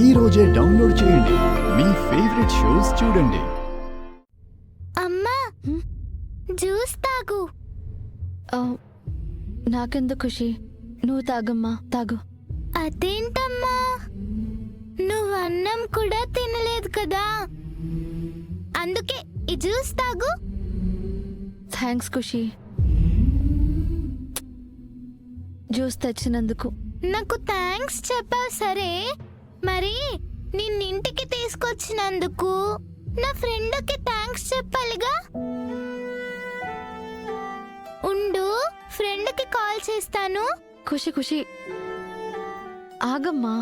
ఈ రోజే డౌన్లోడ్ చేయండి. మీ ఫేవరెట్ షోస్ చూడండి. అమ్మా జ్యూస్ తాగు. నాకెందుకు ఖుషి, నువ్వు తాగమ్మా, తాగు. అదేంటమ్మా, నువ్వు అన్నం కూడా తినలేదు కదా, అందుకే ఈ జ్యూస్ తాగు. థ్యాంక్స్ ఖుషి, జ్యూస్ తెచ్చినందుకు. నాకు థ్యాంక్స్ చెప్పావు సరే, మరి నిన్నింటికి తీసుకొచ్చినందుకు నా ఫ్రెండ్కి థ్యాంక్స్ చెప్పాలిగా. ఉండు, ఫ్రెండ్కి కాల్ చేస్తాను. ఖుషి ఖుషి ఆగమ్మా,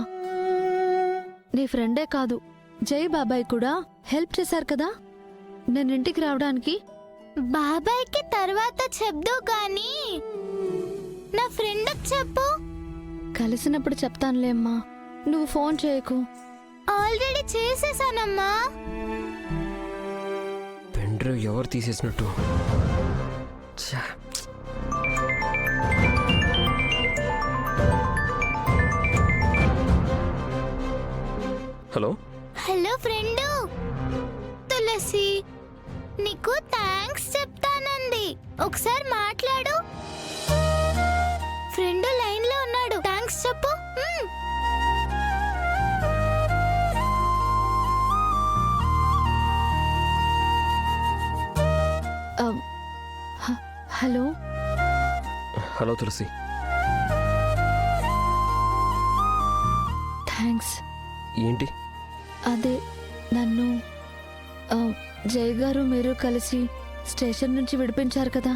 నీ ఫ్రెండే కాదు జై బాబాయ్ కూడా హెల్ప్ చేశారు కదా నేను ఇంటికి రావడానికి. బాబాయ్కి తర్వాత చెప్దు గాని నా ఫ్రెండ్కి చెప్పు. కలిసినప్పుడు చెప్తానులే అమ్మా, నువ్వు ఫోన్ చేయకు. ఆల్రెడీ చేసేసానమ్మా. పెన్ డ్రైవ్ ఎవరు తీసేసినట్టు? హలో హలో ఫ్రెండు, తులసి నీకు థ్యాంక్స్ చెప్తానంది, ఒకసారి మాట్లాడు. ఫ్రెండ్ లైన్ లో ఉన్నాడు, థ్యాంక్స్ చెప్పు. హలో హలో తులసి, థ్యాంక్స్. ఏంటి? అదే నన్ను జై గారు మీరు కలిసి స్టేషన్ నుంచి విడిపించారు కదా,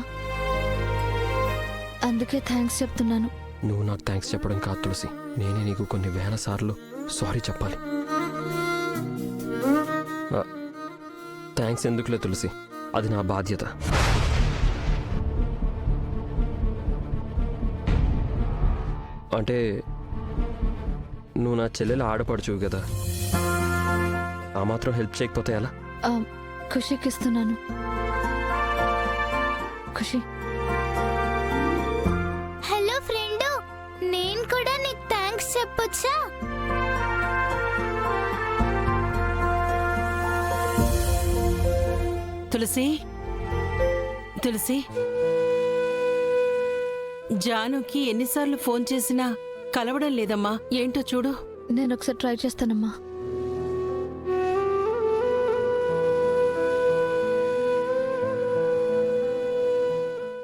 అందుకే థ్యాంక్స్ చెప్తున్నాను. నువ్వు నాకు థ్యాంక్స్ చెప్పడం కాదు తులసి, నేనే నీకు కొన్ని వేల సార్లు సారీ చెప్పాలి. థ్యాంక్స్ ఎందుకులే తులసి, అది నా బాధ్యత. అంటే నువ్వు నా చెల్లెలు ఆడపడుచువు కదా, ఆ మాత్రం హెల్ప్ చేయకపోతే ఎలా? ఖుషికి ఇస్తున్నాను. ఖుషి, హలో ఫ్రెండు, నేను కూడా నీకు థ్యాంక్స్ చెప్పొచ్చా? తులసి, తులసి, జానుకి ఎన్నిసార్లు ఫోన్ చేసినా కలవడం లేదమ్మా, ఏంటో చూడు. నేను ఒకసారి ట్రై చేస్తానమ్మా.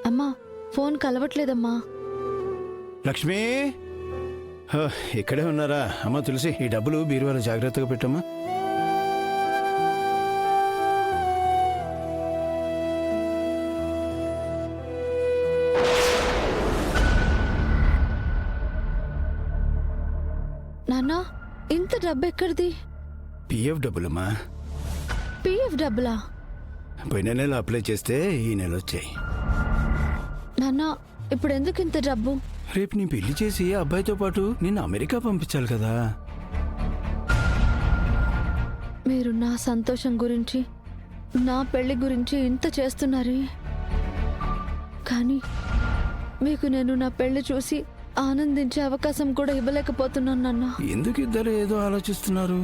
అమ్మా, ఫోన్ కలవట్లేదమ్మా. లక్ష్మి, ఇక్కడే ఉన్నారా? అమ్మా తులసి, ఈ డబ్బులు బీరువాలో జాగ్రత్తగా పెట్టమ్మా. నాన్నా, ఇంత డబ్బు ఎక్కడిది? పిఎఫ్ డబ్బులమ్మా. పిఎఫ్ డబ్బులా? పోయిన నెల అప్లై చేస్తే ఈ నెల వచ్చాయి. నాన్నా, ఇప్పుడు ఎందుకు ఇంత డబ్బు? రేపు నీ పెళ్లి చేసి అబ్బాయితో పాటు నిన్ను అమెరికా పంపించాలి కదా. మీరు నా సంతోషం గురించి, నా పెళ్లి గురించి ఇంత చేస్తున్నారే, కానీ మీకు నేను నా పెళ్లి చూసి ఆనందించే అవకాశం కూడా ఇవ్వలేకపోతున్నాను నాన్న. ఎందుకు ఇద్దరు ఏదో ఆలోచిస్తున్నారు?